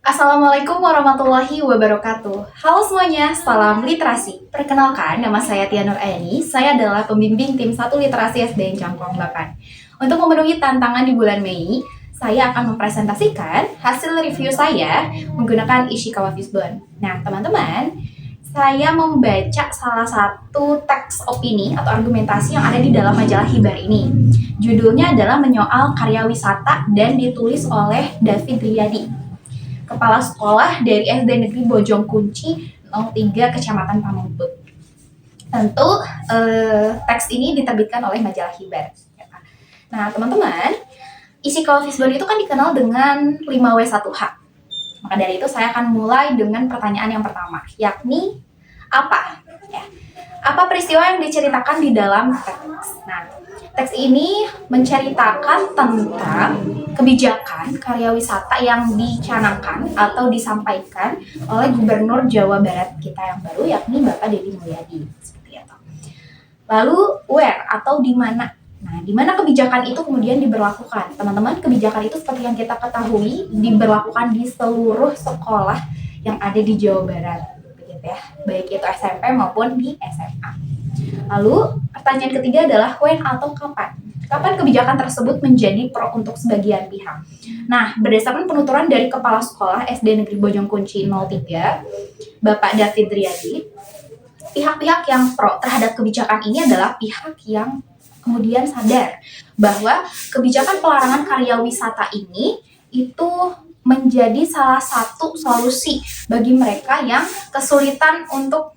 Assalamualaikum warahmatullahi wabarakatuh. Halo semuanya, salam literasi. Perkenalkan, nama saya Tia Nur Ayani. Saya adalah pembimbing tim 1 Literasi SDN Cangkuang 8. Untuk memenuhi tantangan di bulan Mei, saya akan mempresentasikan hasil review saya menggunakan Ishikawa Fishbone. Nah, teman-teman, saya membaca salah satu teks opini atau argumentasi yang ada di dalam majalah Hibar ini. Judulnya adalah Menyoal Karya Wisata dan ditulis oleh David Riyadi, Kepala Sekolah dari SD Negeri Bojong Kunci 03 Kecamatan Pamengpeuk. Tentu teks ini diterbitkan oleh majalah Hibar. Nah, teman-teman, isi Ishikawa Fishbone itu kan dikenal dengan 5W1H. Maka dari itu saya akan mulai dengan pertanyaan yang pertama, yakni apa? Ya. Apa peristiwa yang diceritakan di dalam teks? Nah, teks ini menceritakan tentang kebijakan karya wisata yang dicanangkan atau disampaikan oleh Gubernur Jawa Barat kita yang baru, yakni Bapak Deddy Mulyadi. Seperti itu. Lalu, where atau di mana? Nah, di mana kebijakan itu kemudian diberlakukan? Teman-teman, kebijakan itu seperti yang kita ketahui diberlakukan di seluruh sekolah yang ada di Jawa Barat, begitu ya, baik itu SMP maupun di SMA. Lalu, pertanyaan ketiga adalah when atau kapan? Kapan kebijakan tersebut menjadi pro untuk sebagian pihak? Nah, berdasarkan penuturan dari Kepala Sekolah SD Negeri Bojong Kunci 03, Bapak David Riyadi, pihak-pihak yang pro terhadap kebijakan ini adalah pihak yang kemudian sadar bahwa kebijakan pelarangan karya wisata ini itu menjadi salah satu solusi bagi mereka yang kesulitan untuk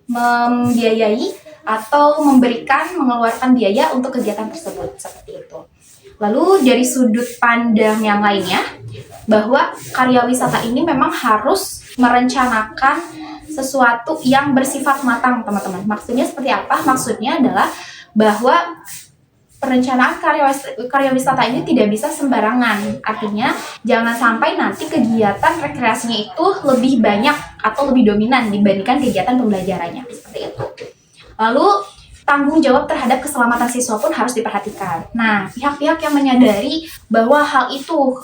membiayai atau mengeluarkan biaya untuk kegiatan tersebut, seperti itu. Lalu dari sudut pandang yang lainnya, bahwa karya wisata ini memang harus merencanakan sesuatu yang bersifat matang, teman-teman. Maksudnya seperti apa? Maksudnya adalah bahwa perencanaan karya wisata ini tidak bisa sembarangan. Artinya, jangan sampai nanti kegiatan rekreasinya itu lebih banyak atau lebih dominan dibandingkan kegiatan pembelajarannya, seperti itu. Lalu, tanggung jawab terhadap keselamatan siswa pun harus diperhatikan. Nah, pihak-pihak yang menyadari bahwa hal itu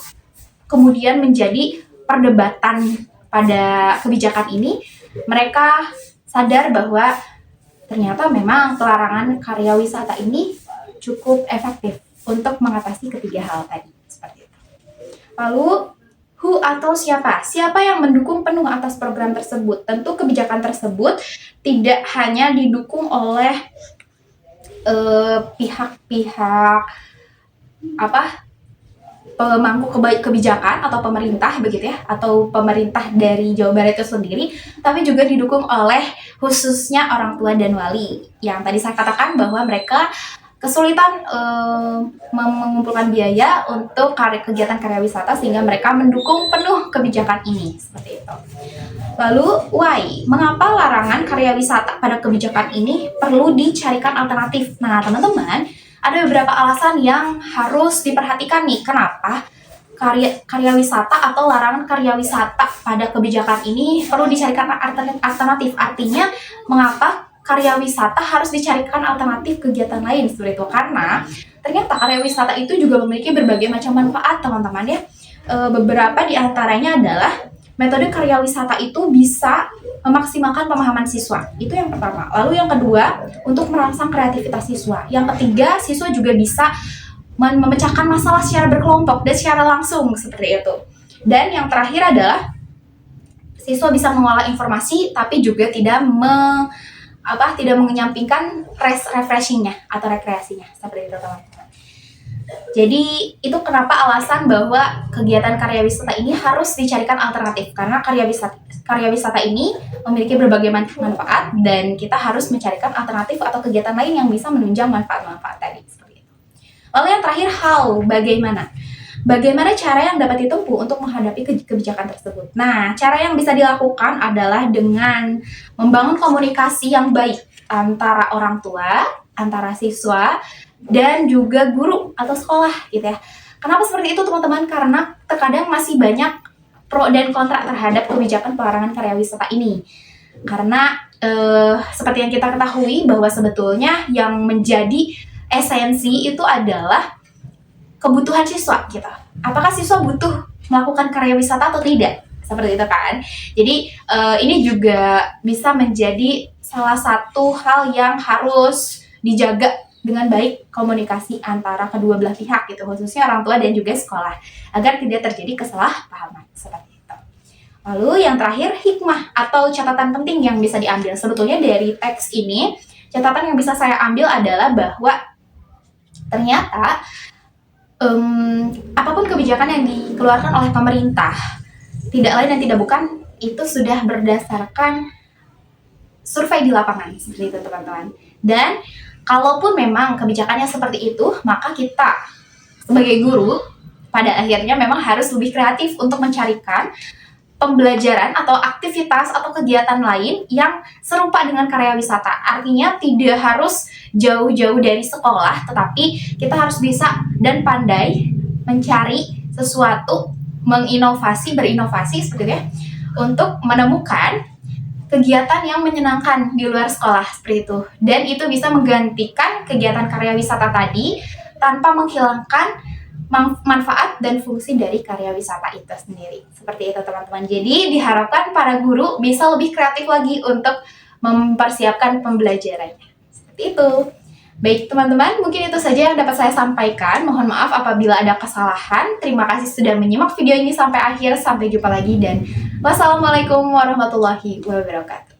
kemudian menjadi perdebatan pada kebijakan ini, mereka sadar bahwa ternyata memang pelarangan karya wisata ini cukup efektif untuk mengatasi ketiga hal tadi, seperti itu. Lalu, who atau siapa? Siapa yang mendukung penuh atas program tersebut? Tentu kebijakan tersebut tidak hanya didukung oleh pihak-pihak pemangku kebijakan atau pemerintah, begitu ya, atau pemerintah dari Jawa Barat itu sendiri, tapi juga didukung oleh khususnya orang tua dan wali. Yang tadi saya katakan bahwa mereka kesulitan mengumpulkan biaya untuk kegiatan karya wisata sehingga mereka mendukung penuh kebijakan ini, seperti itu. Lalu, why? Mengapa larangan karya wisata pada kebijakan ini perlu dicarikan alternatif? Nah, teman-teman, ada beberapa alasan yang harus diperhatikan nih. Kenapa karya wisata atau larangan karya wisata pada kebijakan ini perlu dicarikan alternatif? Artinya, mengapa karya wisata harus dicarikan alternatif kegiatan lain, seperti itu? Karena ternyata karya wisata itu juga memiliki berbagai macam manfaat, teman-teman ya. Beberapa di antaranya adalah metode karya wisata itu bisa memaksimalkan pemahaman siswa. Itu yang pertama. Lalu yang kedua, untuk merangsang kreativitas siswa. Yang ketiga, siswa juga bisa memecahkan masalah secara berkelompok dan secara langsung, seperti itu. Dan yang terakhir adalah siswa bisa mengolah informasi tapi juga tidak menyampingkan refreshingnya atau rekreasinya, seperti itu, teman-teman. Jadi itu kenapa alasan bahwa kegiatan karya wisata ini harus dicarikan alternatif, karena karya wisata ini memiliki berbagai manfaat dan kita harus mencarikan alternatif atau kegiatan lain yang bisa menunjang manfaat-manfaat tadi, seperti itu. Lalu yang terakhir, how, bagaimana? Bagaimana cara yang dapat ditempuh untuk menghadapi kebijakan tersebut? Nah, cara yang bisa dilakukan adalah dengan membangun komunikasi yang baik antara orang tua, antara siswa, dan juga guru atau sekolah, gitu ya. Kenapa seperti itu, teman-teman? Karena terkadang masih banyak pro dan kontra terhadap kebijakan pelarangan karya wisata ini. Karena seperti yang kita ketahui bahwa sebetulnya yang menjadi esensi itu adalah kebutuhan siswa kita. Apakah siswa butuh melakukan karya wisata atau tidak? Seperti itu kan. Jadi ini juga bisa menjadi salah satu hal yang harus dijaga dengan baik komunikasi antara kedua belah pihak gitu, khususnya orang tua dan juga sekolah, agar tidak terjadi kesalahpahaman seperti itu. Lalu yang terakhir, hikmah atau catatan penting yang bisa diambil. Sebetulnya dari teks ini, catatan yang bisa saya ambil adalah bahwa ternyata apapun kebijakan yang dikeluarkan oleh pemerintah, tidak lain dan tidak bukan, itu sudah berdasarkan survei di lapangan, seperti itu teman-teman. Dan kalaupun memang kebijakannya seperti itu, maka kita sebagai guru pada akhirnya memang harus lebih kreatif untuk mencarikan pembelajaran atau aktivitas atau kegiatan lain yang serupa dengan karya wisata. Artinya tidak harus jauh-jauh dari sekolah, tetapi kita harus bisa dan pandai mencari sesuatu, berinovasi seperti itu ya, untuk menemukan kegiatan yang menyenangkan di luar sekolah seperti itu. Dan itu bisa menggantikan kegiatan karya wisata tadi tanpa menghilangkan manfaat dan fungsi dari karya wisata itu sendiri. Seperti itu teman-teman. Jadi diharapkan para guru bisa lebih kreatif lagi untuk mempersiapkan pembelajarannya. Seperti itu. Baik teman-teman, mungkin itu saja yang dapat saya sampaikan. Mohon maaf apabila ada kesalahan. Terima kasih sudah menyimak video ini sampai akhir. Sampai jumpa lagi dan wassalamualaikum warahmatullahi wabarakatuh.